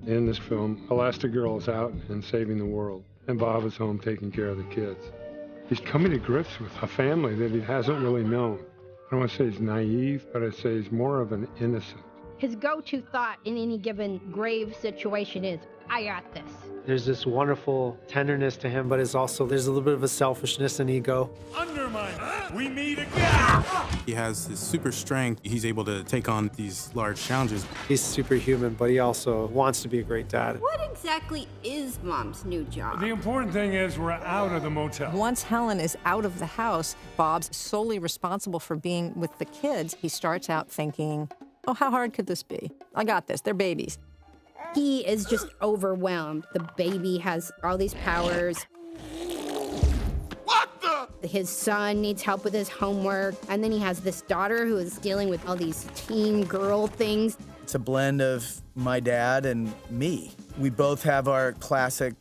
In this film, Elastigirl is out and saving the world, and Bob is home taking care of the kids. He's coming to grips with a family that he hasn't really known. I don't want to say he's naive, but I'd say he's more of an innocent. His go-to thought in any given grave situation is, I got this. There's this wonderful tenderness to him, but there's a little bit of a selfishness and ego. Undermine, we meet again! He has this super strength. He's able to take on these large challenges. He's superhuman, but he also wants to be a great dad. What exactly is Mom's new job? The important thing is we're out of the motel. Once Helen is out of the house, Bob's solely responsible for being with the kids. He starts out thinking, oh, how hard could this be? I got this, they're babies. He is just overwhelmed. The baby has all these powers. What the? His son needs help with his homework. And then he has this daughter who is dealing with all these teen girl things. It's a blend of my dad and me. We both have our classic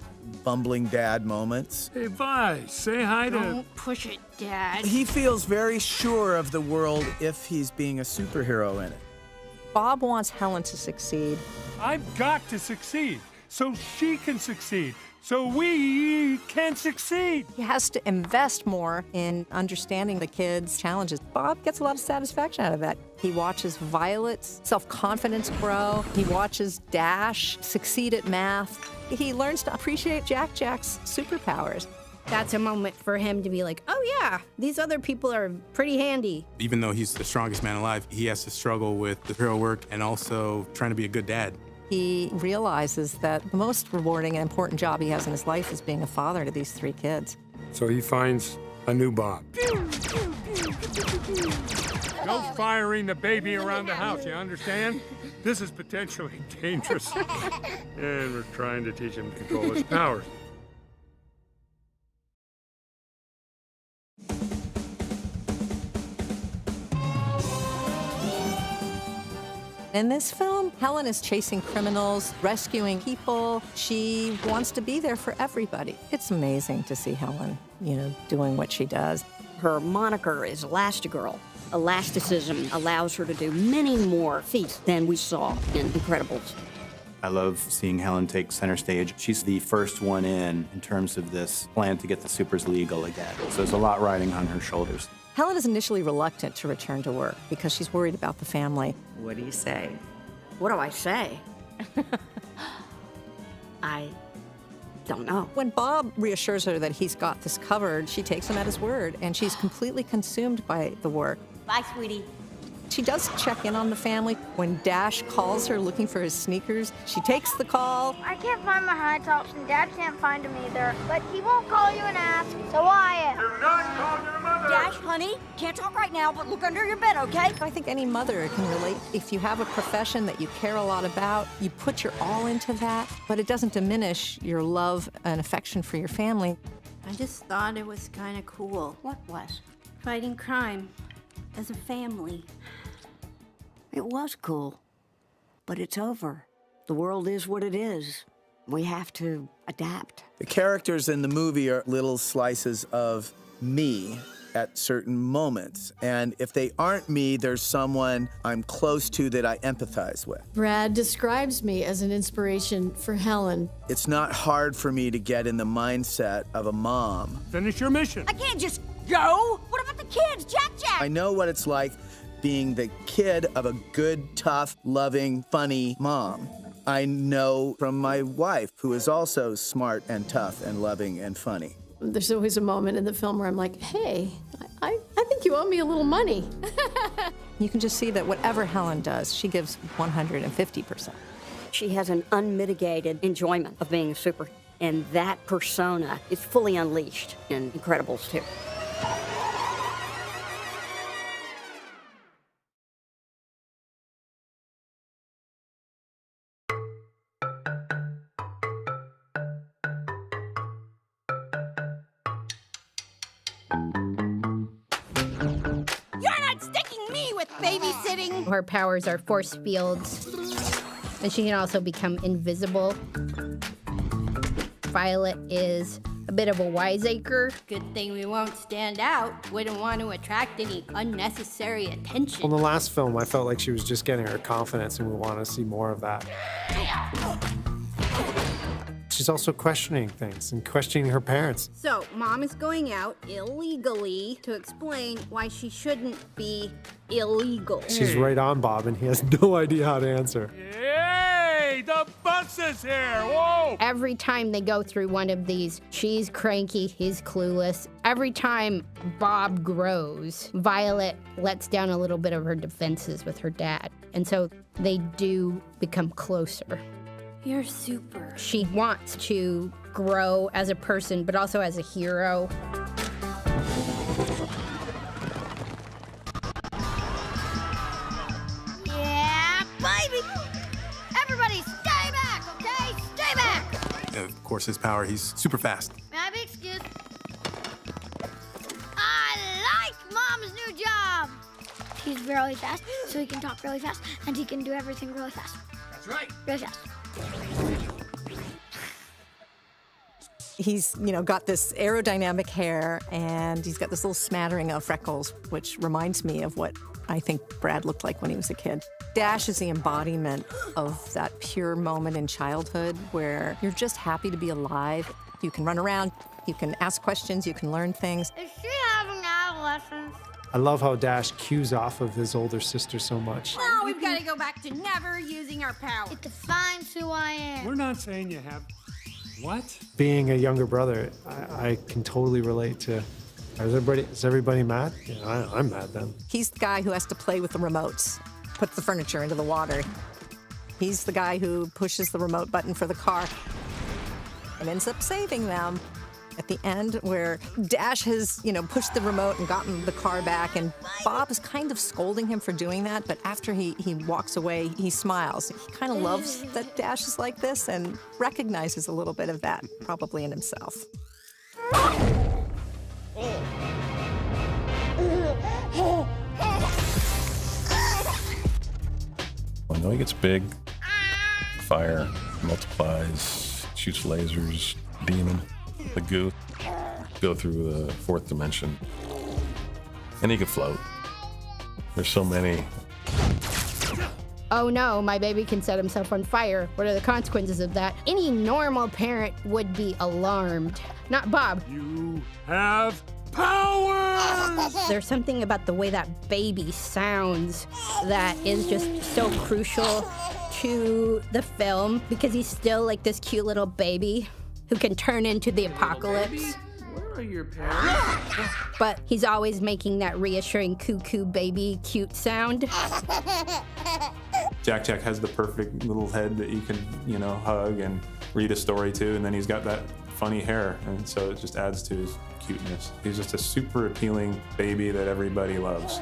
bumbling dad moments. Hey, Vi, say hi to... Don't push it, Dad. He feels very sure of the world if he's being a superhero in it. Bob wants Helen to succeed. I've got to succeed so she can succeed, so we can succeed. He has to invest more in understanding the kids' challenges. Bob gets a lot of satisfaction out of that. He watches Violet's self-confidence grow. He watches Dash succeed at math. He learns to appreciate Jack's superpowers. That's a moment for him to be like, oh yeah, these other people are pretty handy. Even though he's the strongest man alive, he has to struggle with the hero work and also trying to be a good dad. He realizes that the most rewarding and important job he has in his life is being a father to these 3 kids. So he finds a new Bob. No firing the baby around the house, you understand? This is potentially dangerous. And we're trying to teach him to control his powers. In this film, Helen is chasing criminals, rescuing people. She wants to be there for everybody. It's amazing to see Helen, doing what she does. Her moniker is Elastigirl. Elasticism allows her to do many more feats than we saw in Incredibles. I love seeing Helen take center stage. She's the first one in terms of this plan to get the supers legal again. So there's a lot riding on her shoulders. Helen is initially reluctant to return to work because she's worried about the family. What do you say? What do I say? I don't know. When Bob reassures her that he's got this covered, she takes him at his word, and she's completely consumed by the work. Bye, sweetie. She does check in on the family. When Dash calls her looking for his sneakers, she takes the call. I can't find my high tops, and Dad can't find them either. But he won't call you and ask, so I am. Do not call your mother! Dash, honey, can't talk right now, but look under your bed, okay? I think any mother can relate. If you have a profession that you care a lot about, you put your all into that, but it doesn't diminish your love and affection for your family. I just thought it was kind of cool. What was? Fighting crime as a family. It was cool, but it's over. The world is what it is. We have to adapt. The characters in the movie are little slices of me at certain moments. And if they aren't me, there's someone I'm close to that I empathize with. Brad describes me as an inspiration for Helen. It's not hard for me to get in the mindset of a mom. Finish your mission. I can't just go. What about the kids? Jack! I know what it's like being the kid of a good, tough, loving, funny mom. I know from my wife, who is also smart and tough and loving and funny. There's always a moment in the film where I'm like, hey, I think you owe me a little money. You can just see that whatever Helen does, she gives 150%. She has an unmitigated enjoyment of being a super, and that persona is fully unleashed in Incredibles 2. Babysitting. Her powers are force fields, and she can also become invisible. Violet is a bit of a wiseacre. Good thing we won't stand out. Wouldn't want to attract any unnecessary attention. In the last film, I felt like she was just getting her confidence, and we want to see more of that. She's also questioning things and questioning her parents. So, Mom is going out illegally to explain why she shouldn't be illegal. She's right on Bob, and he has no idea how to answer. Hey, the bus is here. Whoa! Every time they go through one of these, she's cranky, he's clueless. Every time Bob grows, Violet lets down a little bit of her defenses with her dad. And so they do become closer. You're super. She wants to grow as a person, but also as a hero. Yeah, baby! Everybody stay back, okay? Stay back! Of course, his power, he's super fast. May I be excused? I like Mom's new job! He's really fast, so he can talk really fast, and he can do everything really fast. That's right. Really fast. He's, got this aerodynamic hair, and he's got this little smattering of freckles, which reminds me of what I think Brad looked like when he was a kid. Dash is the embodiment of that pure moment in childhood where you're just happy to be alive. You can run around, you can ask questions, you can learn things. Is she having adolescence? I love how Dash cues off of his older sister so much. Now we've got to go back to never using our power. It defines who I am. We're not saying you have... What? Being a younger brother, I can totally relate to. Is everybody mad? Yeah, I'm mad then. He's the guy who has to play with the remotes, put the furniture into the water. He's the guy who pushes the remote button for the car and ends up saving them. At the end, where Dash has, pushed the remote and gotten the car back, and Bob is kind of scolding him for doing that, but after he walks away, he smiles. He kind of loves that Dash is like this and recognizes a little bit of that, probably in himself. I know he gets big, fire, multiplies, shoots lasers, demon. The goo, go through the fourth dimension, and he can float. There's so many. Oh no, my baby can set himself on fire. What are the consequences of that? Any normal parent would be alarmed. Not Bob. You have powers! There's something about the way that baby sounds that is just so crucial to the film because he's still like this cute little baby who can turn into the apocalypse. Where are your parents? But he's always making that reassuring cuckoo baby cute sound. Jack has the perfect little head that you can, hug and read a story to, and then he's got that funny hair, and so it just adds to his cuteness. He's just a super appealing baby that everybody loves.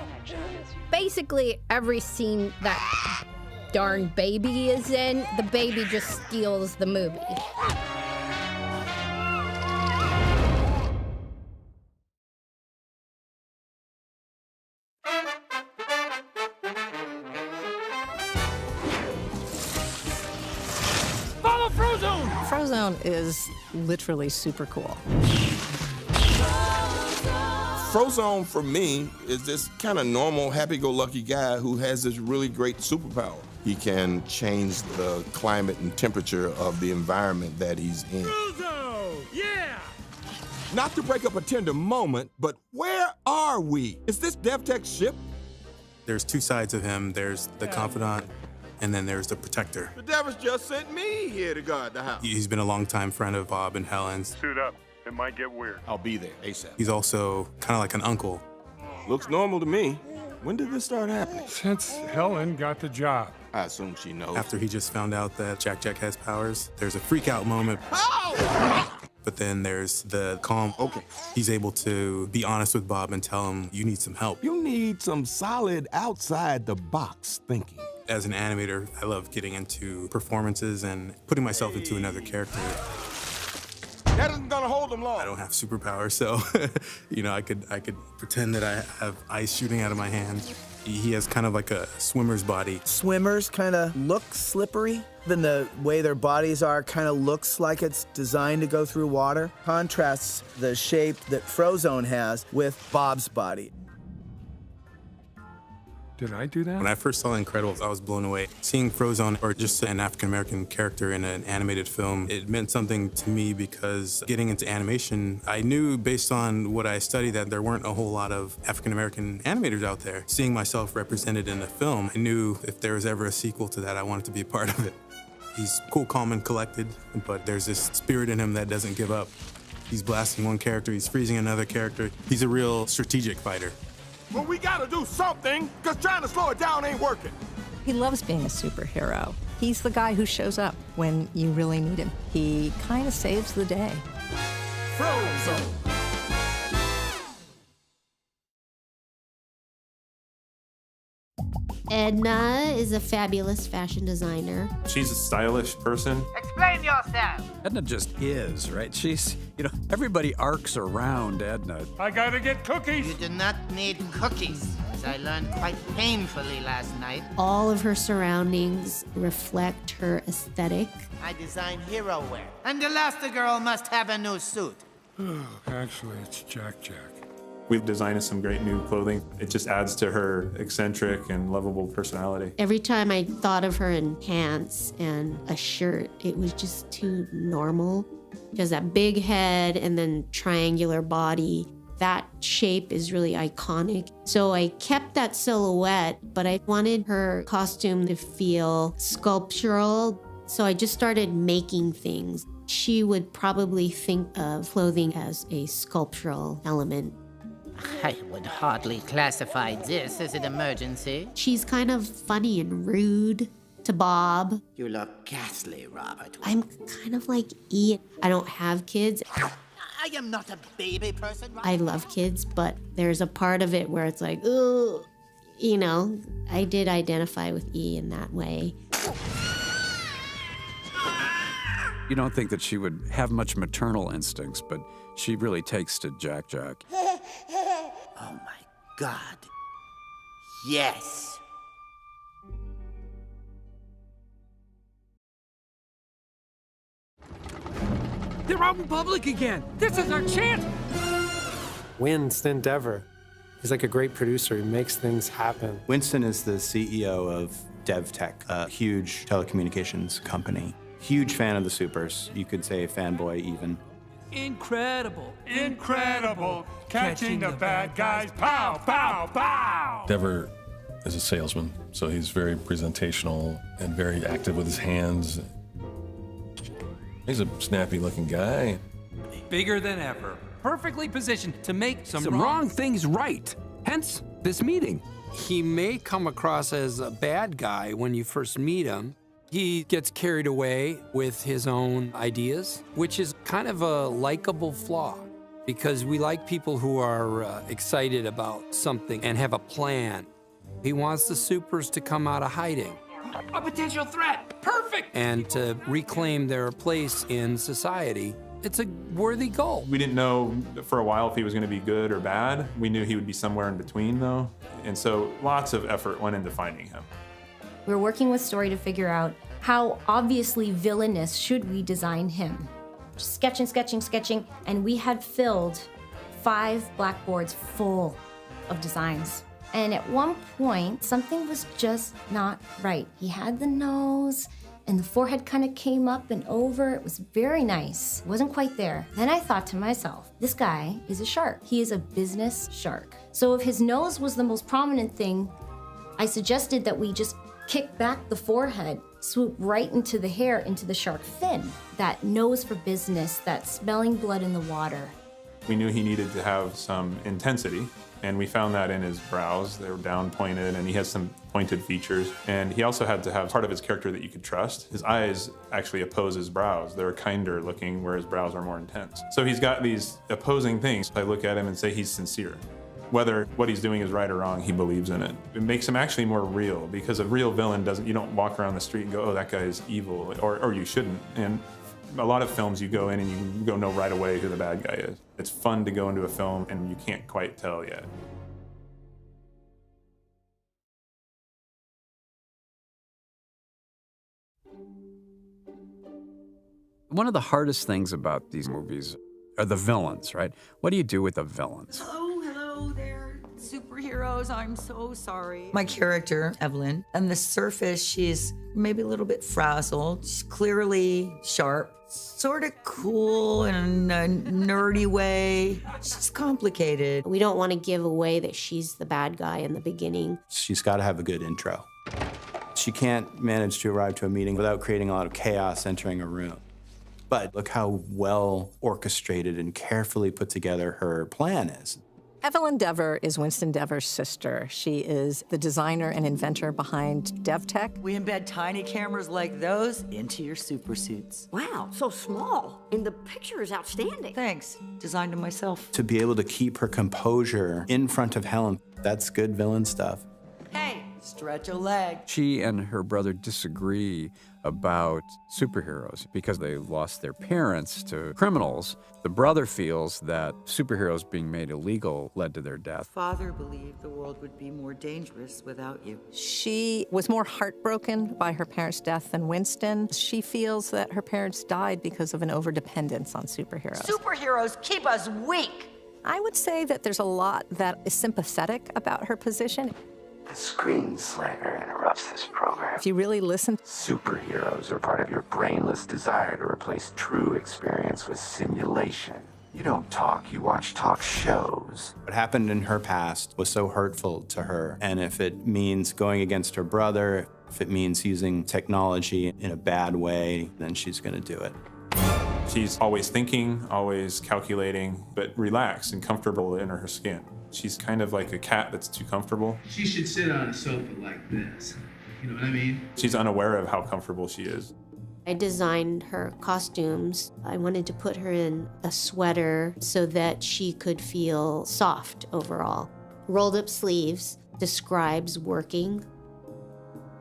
Basically, every scene that darn baby is in, the baby just steals the movie. Frozone is literally super cool. Frozone, for me, is this kind of normal, happy-go-lucky guy who has this really great superpower. He can change the climate and temperature of the environment that he's in. Frozo! Yeah! Not to break up a tender moment, but where are we? Is this DevTech's ship? There's two sides of him. There's the confidant, and then there's the protector. The Devil's just sent me here to guard the house. He's been a longtime friend of Bob and Helen's. Suit up. It might get weird. I'll be there ASAP. He's also kind of like an uncle. Looks normal to me. When did this start happening? Since Helen got the job. I assume she knows. After he just found out that Jack has powers, there's a freak out moment. Oh! But then there's the calm. Okay. He's able to be honest with Bob and tell him, you need some help. You need some solid outside-the-box thinking. As an animator, I love getting into performances and putting myself into another character. That isn't gonna hold him long. I don't have superpowers, so I could pretend that I have ice shooting out of my hand. He has kind of like a swimmer's body. Swimmers kind of look slippery. Then the way their bodies are kind of looks like it's designed to go through water. Contrasts the shape that Frozone has with Bob's body. Did I do that? When I first saw Incredibles, I was blown away. Seeing Frozone, or just an African-American character in an animated film, it meant something to me because getting into animation, I knew based on what I studied that there weren't a whole lot of African-American animators out there. Seeing myself represented in a film, I knew if there was ever a sequel to that, I wanted to be a part of it. He's cool, calm, and collected, but there's this spirit in him that doesn't give up. He's blasting one character, he's freezing another character. He's a real strategic fighter. Well, we gotta do something, because trying to slow it down ain't working. He loves being a superhero. He's the guy who shows up when you really need him. He kind of saves the day. Frozone. Edna is a fabulous fashion designer. She's a stylish person. Explain yourself. Edna just is, right? She's, everybody arcs around Edna. I gotta get cookies. You do not need cookies, as I learned quite painfully last night. All of her surroundings reflect her aesthetic. I design hero wear, and Elastigirl must have a new suit. Actually, it's Jack. We've designed some great new clothing. It just adds to her eccentric and lovable personality. Every time I thought of her in pants and a shirt, it was just too normal. She has that big head and then triangular body. That shape is really iconic. So I kept that silhouette, but I wanted her costume to feel sculptural. So I just started making things. She would probably think of clothing as a sculptural element. I would hardly classify this as an emergency. She's kind of funny and rude to Bob. You look ghastly, Robert. I'm kind of like E. I don't have kids. I am not a baby person, Robert. I love kids, but there's a part of it where it's like, ugh, I did identify with E in that way. You don't think that she would have much maternal instincts, but she really takes to Jack. Oh my God. Yes. They're out in public again. This is our chance. Winston Dever. He's like a great producer. He makes things happen. Winston is the CEO of DevTech, a huge telecommunications company. Huge fan of the Supers. You could say fanboy even. Incredible. Catching the bad guys. Pow, pow, pow. Dever is a salesman, so he's very presentational and very active with his hands. He's a snappy-looking guy. Bigger than ever. Perfectly positioned to make some wrong things right. Hence, this meeting. He may come across as a bad guy when you first meet him. He gets carried away with his own ideas, which is kind of a likable flaw because we like people who are excited about something and have a plan. He wants the Supers to come out of hiding. A potential threat. Perfect. And to reclaim their place in society. It's a worthy goal. We didn't know for a while if he was going to be good or bad. We knew he would be somewhere in between, though. And so lots of effort went into finding him. We were working with Story to figure out how obviously villainous should we design him. Sketching, and we had filled 5 blackboards full of designs. And at one point, something was just not right. He had the nose, and the forehead kind of came up and over. It was very nice. It wasn't quite there. Then I thought to myself, this guy is a shark. He is a business shark. So if his nose was the most prominent thing, I suggested that we just kick back the forehead, swoop right into the hair, into the shark fin. That nose for business, that smelling blood in the water. We knew he needed to have some intensity, and we found that in his brows. They were down pointed, and he has some pointed features. And he also had to have part of his character that you could trust. His eyes actually oppose his brows. They're kinder looking, where his brows are more intense. So he's got these opposing things. I look at him and say he's sincere. Whether what he's doing is right or wrong, he believes in it. It makes him actually more real, because a real villain doesn't, you don't walk around the street and go, oh, that guy's evil, or you shouldn't. And a lot of films you go in and you go know right away who the bad guy is. It's fun to go into a film and you can't quite tell yet. One of the hardest things about these movies are the villains, right? What do you do with the villains? Hello there, superheroes. I'm so sorry. My character, Evelyn, on the surface, she's maybe a little bit frazzled. She's clearly sharp, sort of cool in a nerdy way. She's complicated. We don't want to give away that she's the bad guy in the beginning. She's got to have a good intro. She can't manage to arrive to a meeting without creating a lot of chaos entering a room. But look how well orchestrated and carefully put together her plan is. Evelyn Dever is Winston Dever's sister. She is the designer and inventor behind DevTech. We embed tiny cameras like those into your super suits. Wow, so small. And the picture is outstanding. Thanks. Designed them myself. To be able to keep her composure in front of Helen, that's good villain stuff. Hey, stretch a leg. She and her brother disagree about superheroes because they lost their parents to criminals. The brother feels that superheroes being made illegal led to their death. Father believed the world would be more dangerous without you. She was more heartbroken by her parents' death than Winston. She feels that her parents died because of an overdependence on superheroes. Superheroes keep us weak. I would say that there's a lot that is sympathetic about her position. The screenslaver interrupts this program. If you really listen, Superheroes are part of your brainless desire to replace true experience with simulation. You don't talk, you watch talk shows. What happened in her past was so hurtful to her, and if it means going against her brother, if it means using technology in a bad way, then she's gonna do it. She's always thinking, always calculating, but relaxed and comfortable in her skin. She's kind of like a cat that's too comfortable. She should sit on a sofa like this. You know what I mean? She's unaware of how comfortable she is. I designed her costumes. I wanted to put her in a sweater so that she could feel soft overall. Rolled up sleeves describes working.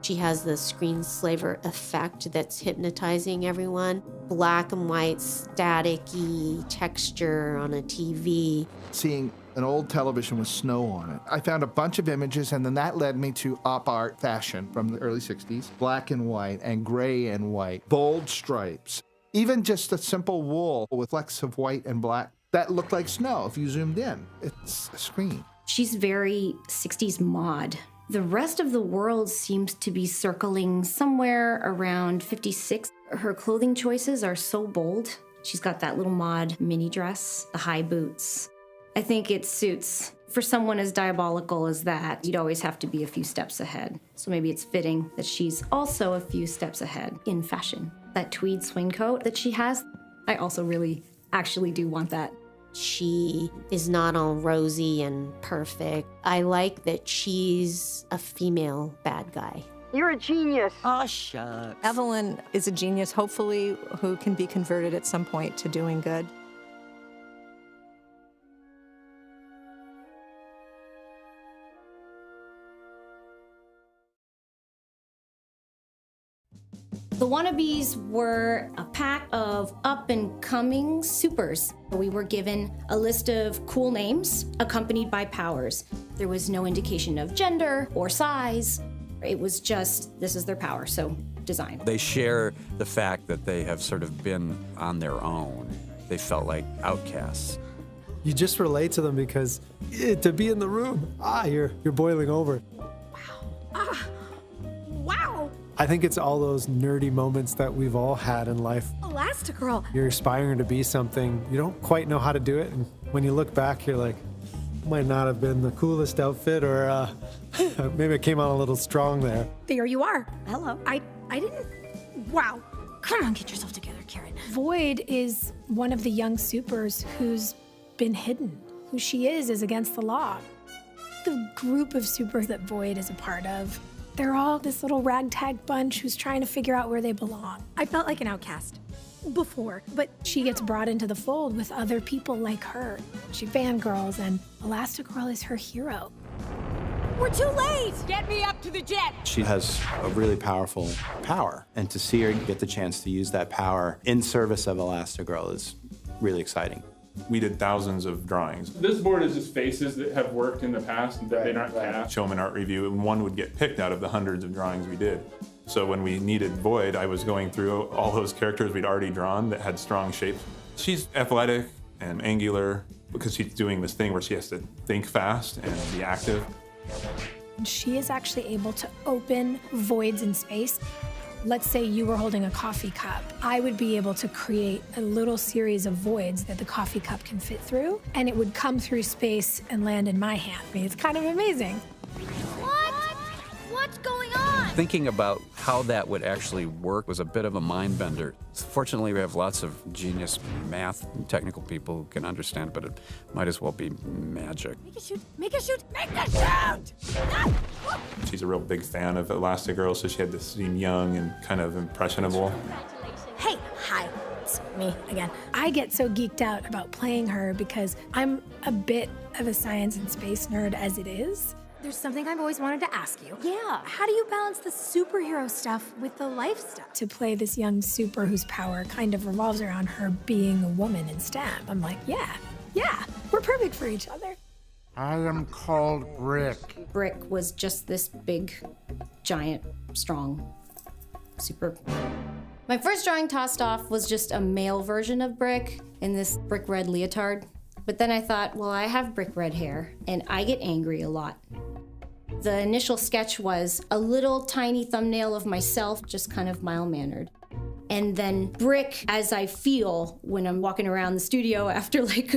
She has the screenslaver effect that's hypnotizing everyone. Black and white, static-y texture on a TV. Seeing an old television with snow on it. I found a bunch of images, and then that led me to op art fashion from the early 60s. Black and white and gray and white, bold stripes. Even just a simple wool with flecks of white and black that looked like snow if you zoomed in. It's a screen. She's very 60s mod. The rest of the world seems to be circling somewhere around 56. Her clothing choices are so bold. She's got that little mod mini dress, the high boots. I think it suits. For someone as diabolical as that, you'd always have to be a few steps ahead. So maybe it's fitting that she's also a few steps ahead in fashion. That tweed swing coat that she has, I also really actually do want that. She is not all rosy and perfect. I like that she's a female bad guy. You're a genius. Oh, shucks. Evelyn is a genius, hopefully, who can be converted at some point to doing good. The Wannabes were a pack of up-and-coming supers. We were given a list of cool names accompanied by powers. There was no indication of gender or size. It was just, this is their power, so design. They share the fact that they have sort of been on their own. They felt like outcasts. You just relate to them because to be in the room, you're boiling over. Wow! I think it's all those nerdy moments that we've all had in life. Elastigirl. You're aspiring to be something, you don't quite know how to do it, and when you look back, you're like, might not have been the coolest outfit, or maybe I came out a little strong there. There you are. Hello. I didn't... Wow. Come on, get yourself together, Karen. Void is one of the young supers who's been hidden. Who she is against the law. The group of supers that Void is a part of, they're all this little ragtag bunch who's trying to figure out where they belong. I felt like an outcast before, but she gets brought into the fold with other people like her. She fangirls, and Elastigirl is her hero. We're too late! Get me up to the jet! She has a really powerful power, and to see her get the chance to use that power in service of Elastigirl is really exciting. We did thousands of drawings. This board is just faces that have worked in the past and that they're not cast. Show them an art review, and one would get picked out of the hundreds of drawings we did. So when we needed Void, I was going through all those characters we'd already drawn that had strong shapes. She's athletic and angular, because she's doing this thing where she has to think fast and be active. She is actually able to open voids in space. Let's say you were holding a coffee cup. I would be able to create a little series of voids that the coffee cup can fit through, and it would come through space and land in my hand. I mean, it's kind of amazing. What? What's going on? Thinking about how that would actually work was a bit of a mind bender. Fortunately, we have lots of genius math and technical people who can understand, but it might as well be magic. Make a shoot! Make a shoot! Make a shoot! She's a real big fan of Elastigirl, so she had to seem young and kind of impressionable. Hey, hi, it's me again. I get so geeked out about playing her because I'm a bit of a science and space nerd as it is. There's something I've always wanted to ask you. Yeah. How do you balance the superhero stuff with the life stuff? To play this young super whose power kind of revolves around her being a woman in STEM. I'm like, yeah, we're perfect for each other. I am called Brick. Brick was just this big, giant, strong super. My first drawing tossed off was just a male version of Brick in this brick red leotard. But then I thought, well, I have brick red hair and I get angry a lot. The initial sketch was a little tiny thumbnail of myself, just kind of mild-mannered. And then Brick as I feel when I'm walking around the studio after like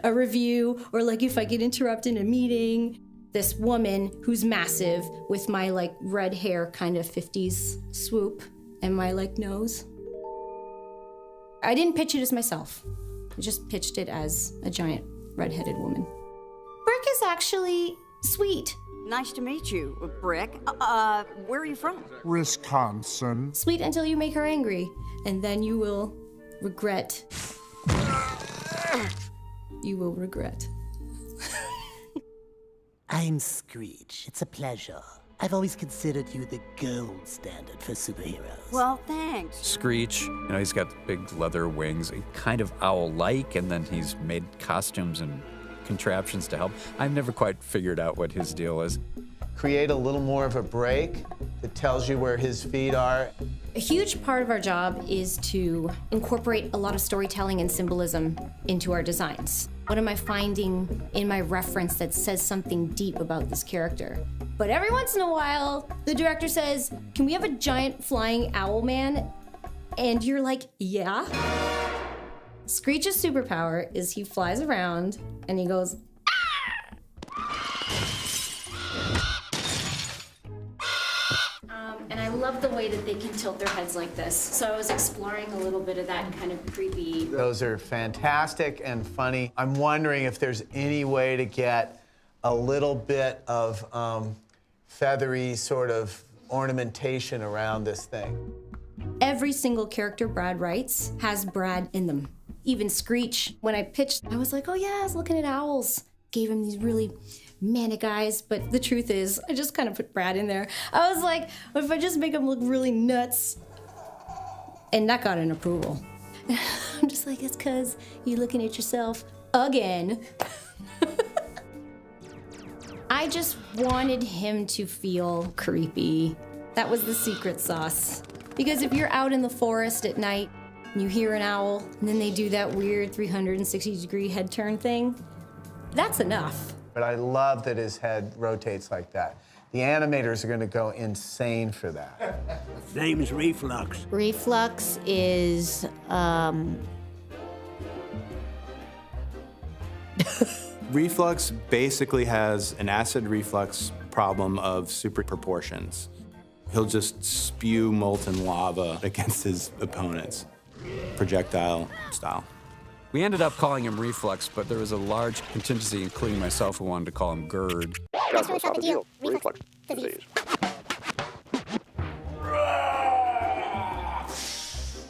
a review or like if I get interrupted in a meeting. This woman who's massive with my like red hair kind of 50s swoop and my like nose. I didn't pitch it as myself. I just pitched it as a giant red-headed woman. Brick is actually sweet. Nice to meet you, Brick. Where are you from? Wisconsin. Sweet until you make her angry, and then you will regret. You will regret. I'm Screech. It's a pleasure. I've always considered you the gold standard for superheroes. Well, thanks. Screech, he's got big leather wings, kind of owl-like, and then he's made costumes and contraptions to help. I've never quite figured out what his deal is. Create a little more of a break that tells you where his feet are. A huge part of our job is to incorporate a lot of storytelling and symbolism into our designs. What am I finding in my reference that says something deep about this character? But every once in a while, the director says, can we have a giant flying owl man? And you're like, yeah. Screech's superpower is he flies around and he goes, and I love the way that they can tilt their heads like this. So I was exploring a little bit of that kind of creepy. Those are fantastic and funny. I'm wondering if there's any way to get a little bit of feathery sort of ornamentation around this thing. Every single character Brad writes has Brad in them. Even Screech, when I pitched, I was like, oh yeah, I was looking at owls. Gave him these really manic eyes, but the truth is, I just kind of put Brad in there. I was like, what if I just make him look really nuts? And that got an approval. I'm just like, it's because you're looking at yourself again. I just wanted him to feel creepy. That was the secret sauce. Because if you're out in the forest at night, and you hear an owl, and then they do that weird 360-degree head turn thing, that's enough. But I love that his head rotates like that. The animators are going to go insane for that. His name's Reflux. Reflux is, Reflux basically has an acid reflux problem of super proportions. He'll just spew molten lava against his opponents, projectile style. We ended up calling him Reflux, but there was a large contingency, including myself, who wanted to call him GERD. Reflux disease.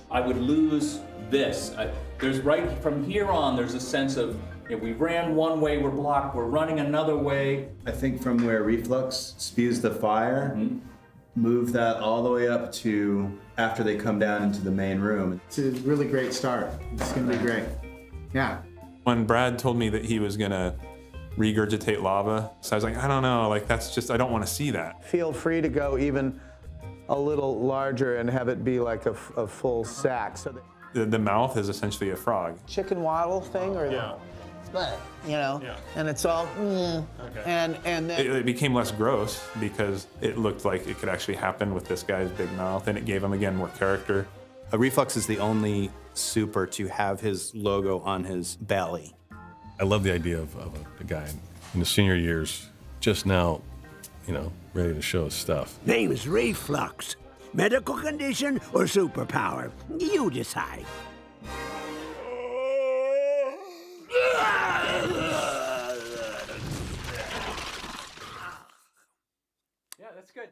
I would lose this. There's right from here on, there's a sense of, we ran one way, we're blocked, we're running another way. I think from where Reflux spews the fire, move that all the way up to after they come down into the main room. It's a really great start. It's going to be great. Yeah. When Brad told me that he was gonna regurgitate lava, so I was like, I don't know, like that's just, I don't want to see that. Feel free to go even a little larger and have it be like a full sack. So the mouth is essentially a frog. Chicken waddle thing, or yeah. you know, and it's all, and then It became less gross because it looked like it could actually happen with this guy's big mouth, and it gave him, again, more character. A Reflux is the only super to have his logo on his belly. I love the idea of a guy in his senior years, just now, you know, ready to show his stuff. Name is Reflux. Medical condition or superpower? You decide. Yeah, that's good.